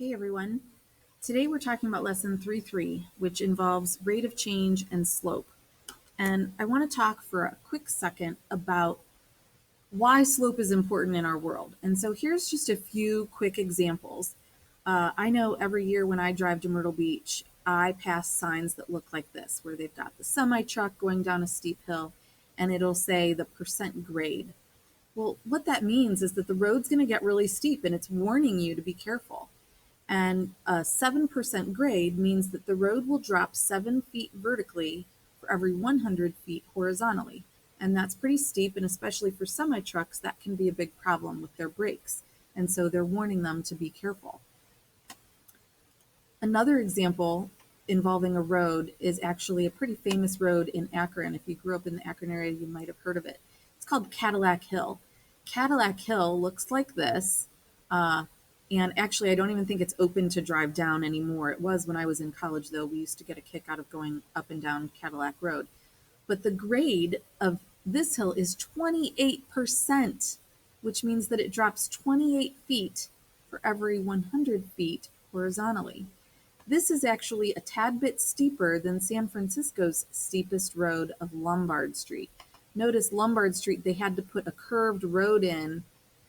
Hey everyone. Today we're talking about lesson 3.3, which involves rate of change and slope. And I want to talk for a quick second about why slope is important in our world. And so here's just a few quick examples. I know every year when I drive to Myrtle Beach, I pass signs that look like this, where they've got the semi truck going down a steep hill and it'll say the percent grade. Well, what that means is that the road's going to get really steep and it's warning you to be careful. And a 7% grade means that the road will drop 7 feet vertically for every 100 feet horizontally. And that's pretty steep, and especially for semi trucks, that can be a big problem with their brakes. And so they're warning them to be careful. Another example involving a road is actually a pretty famous road in Akron. If you grew up in the Akron area, you might have heard of it. It's called Cadillac Hill. Cadillac Hill looks like this. And actually, I don't even think it's open to drive down anymore. It was when I was in college, though. We used to get a kick out of going up and down Cadillac Road. But the grade of this hill is 28%, which means that it drops 28 feet for every 100 feet horizontally. This is actually a tad bit steeper than San Francisco's steepest road of Lombard Street. Notice Lombard Street, they had to put a curved road in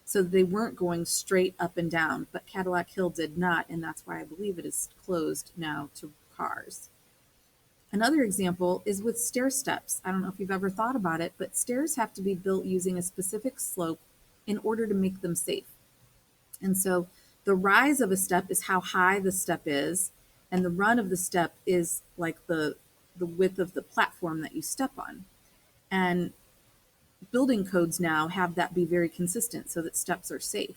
so they weren't going straight up and down, but Cadillac Hill did not, and that's why I believe it is closed now to cars. Another example is with stair steps. I don't know if you've ever thought about it, but stairs have to be built using a specific slope in order to make them safe. And so the rise of a step is how high the step is, and the run of the step is like the width of the platform that you step on. And building codes now have that be very consistent so that steps are safe.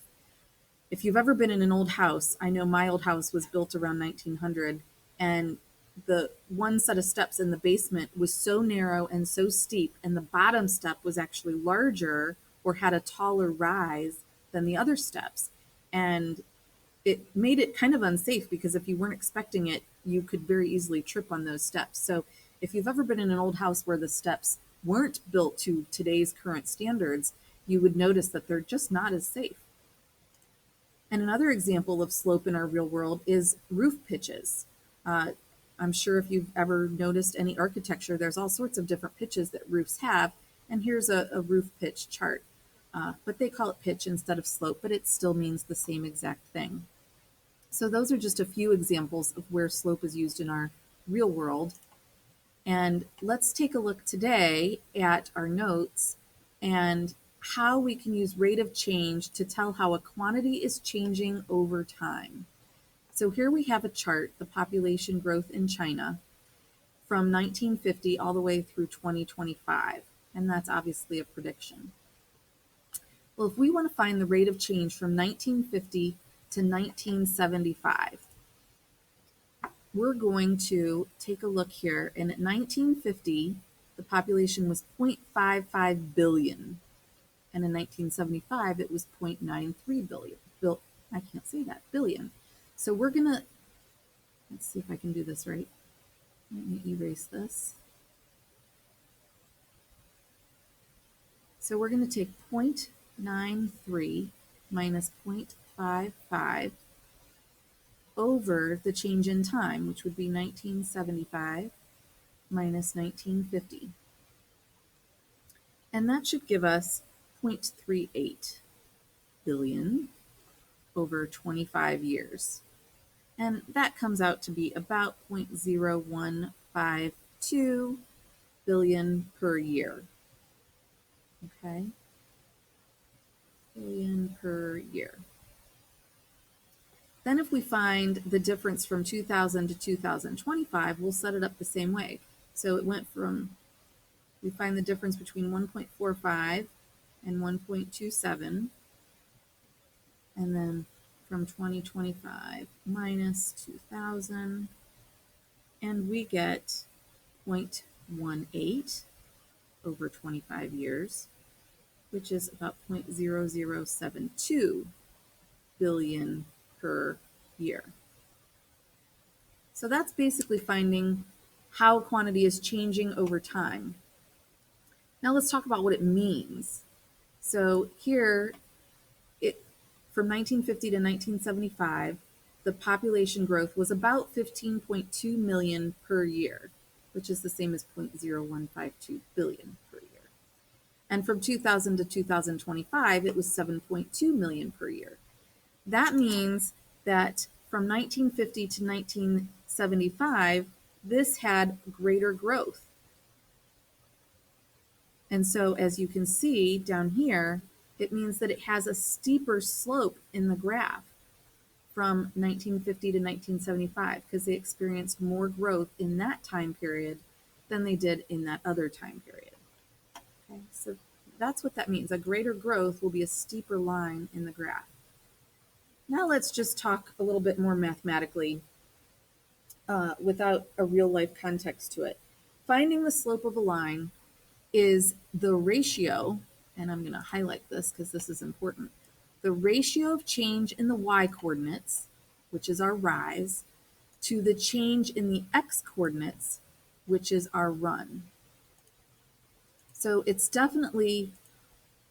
If you've ever been in an old house, I know my old house was built around 1900, and the one set of steps in the basement was so narrow and so steep, and the bottom step was actually larger or had a taller rise than the other steps. And it made it kind of unsafe because if you weren't expecting it, you could very easily trip on those steps. So if you've ever been in an old house where the steps weren't built to today's current standards, you would notice that they're just not as safe. And another example of slope in our real world is roof pitches. I'm sure if you've ever noticed any architecture, there's all sorts of different pitches that roofs have. And here's a roof pitch chart. But they call it pitch instead of slope, but it still means the same exact thing. So those are just a few examples of where slope is used in our real world. And let's take a look today at our notes and how we can use rate of change to tell how a quantity is changing over time. So here we have a chart, the population growth in China from 1950 all the way through 2025. And that's obviously a prediction. Well, if we want to find the rate of change from 1950 to 1975, we're going to take a look here. And at 1950, the population was 0.55 billion. And in 1975, it was 0.93 billion. I can't say that, billion. So we're going to, let's see if I can do this right. Let me erase this. So we're going to take 0.93 minus 0.55 over the change in time, which would be 1975 minus 1950. And that should give us 0.38 billion over 25 years. And that comes out to be about 0.0152 billion per year. Okay? Billion per year. Then if we find the difference from 2000 to 2025, we'll set it up the same way. So it went from, we find the difference between 1.45 and 1.27, and then from 2025 minus 2000, and we get 0.18 over 25 years, which is about 0.0072 billion per year. So that's basically finding how a quantity is changing over time. Now let's talk about what it means. So here, from 1950 to 1975, the population growth was about 15.2 million per year, which is the same as 0.0152 billion per year. And from 2000 to 2025, it was 7.2 million per year. That means that from 1950 to 1975, this had greater growth. And so as you can see down here, it means that it has a steeper slope in the graph from 1950 to 1975 because they experienced more growth in that time period than they did in that other time period. Okay, so that's what that means. A greater growth will be a steeper line in the graph. Now let's just talk a little bit more mathematically without a real life context to it. Finding the slope of a line is the ratio, and I'm going to highlight this because this is important, the ratio of change in the y-coordinates, which is our rise, to the change in the x-coordinates, which is our run. So it's definitely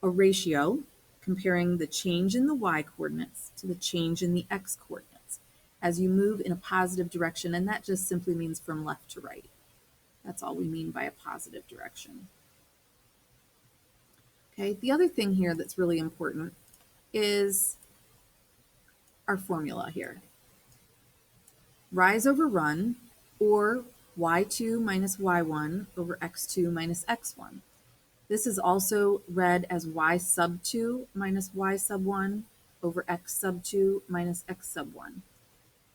a ratio comparing the change in the y-coordinates to the change in the x-coordinates as you move in a positive direction, and that just simply means from left to right. That's all we mean by a positive direction. Okay, the other thing here that's really important is our formula here. Rise over run, or y2 minus y1 over x2 minus x1. This is also read as y sub 2 minus y sub 1 over x sub 2 minus x sub 1.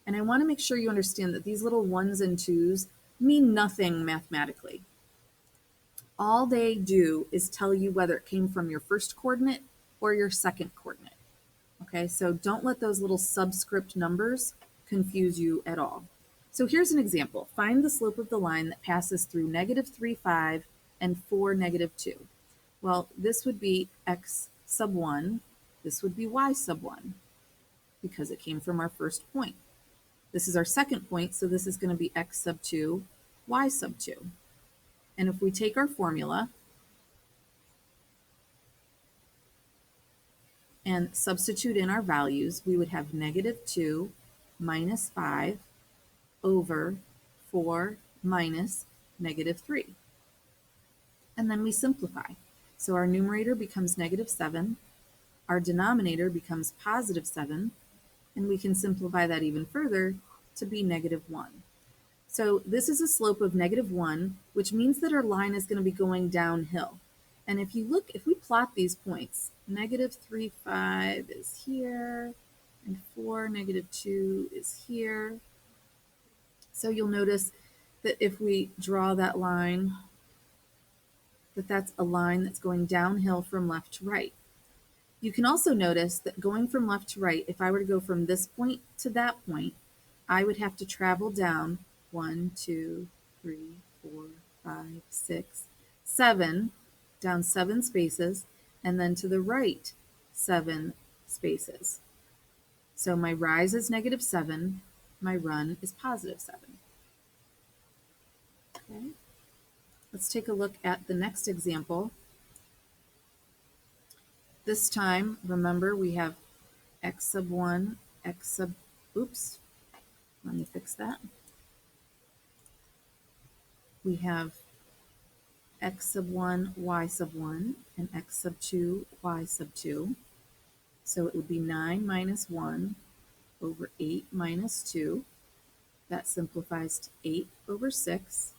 And I want to make sure you understand that these little 1s and 2s mean nothing mathematically. All they do is tell you whether it came from your first coordinate or your second coordinate. Okay, so don't let those little subscript numbers confuse you at all. So here's an example. Find the slope of the line that passes through negative 3, 5 and 4, negative 2. Well, this would be x sub 1. This would be y sub 1 because it came from our first point. This is our second point, so this is going to be x sub 2, y sub 2. And if we take our formula and substitute in our values, we would have negative 2 minus 5 over 4 minus negative 3. And then we simplify. So our numerator becomes negative 7, our denominator becomes positive 7, and we can simplify that even further to be negative 1. So this is a slope of negative 1, which means that our line is going to be going downhill. And if you look, if we plot these points, negative 3, 5 is here, and 4, negative 2 is here. So you'll notice that if we draw that line, that's a line that's going downhill from left to right. You can also notice that going from left to right, if I were to go from this point to that point, I would have to travel down 1, 2, 3, 4, 5, 6, 7, down 7 spaces, and then to the right 7 spaces. So my rise is negative 7, my run is positive 7. Okay. Let's take a look at the next example. This time, remember, we have x sub 1, x sub, oops, let me fix that. We have x sub 1, y sub 1, and x sub 2, y sub 2. So it would be 9 minus 1 over 8 minus 2. That simplifies to 8 over 6,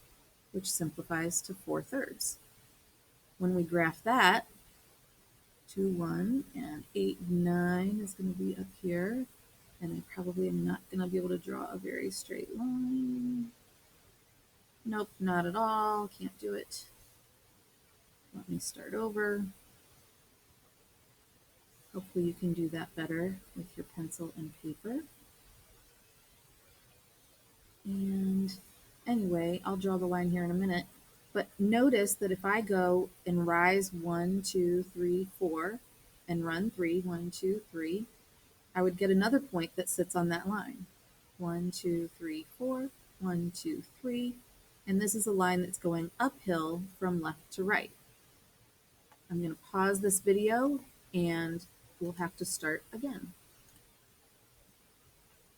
which simplifies to 4/3. When we graph that, 2, 1, and 8, 9 is going to be up here. And I probably am not going to be able to draw a very straight line. Nope, not at all. Can't do it. Let me start over. Hopefully you can do that better with your pencil and paper. And anyway, I'll draw the line here in a minute. But notice that if I go and rise 1, 2, 3, 4, and run 3, 1, 2, 3, I would get another point that sits on that line. 1, 2, 3, 4, 1, 2, 3. And this is a line that's going uphill from left to right. I'm going to pause this video and we'll have to start again.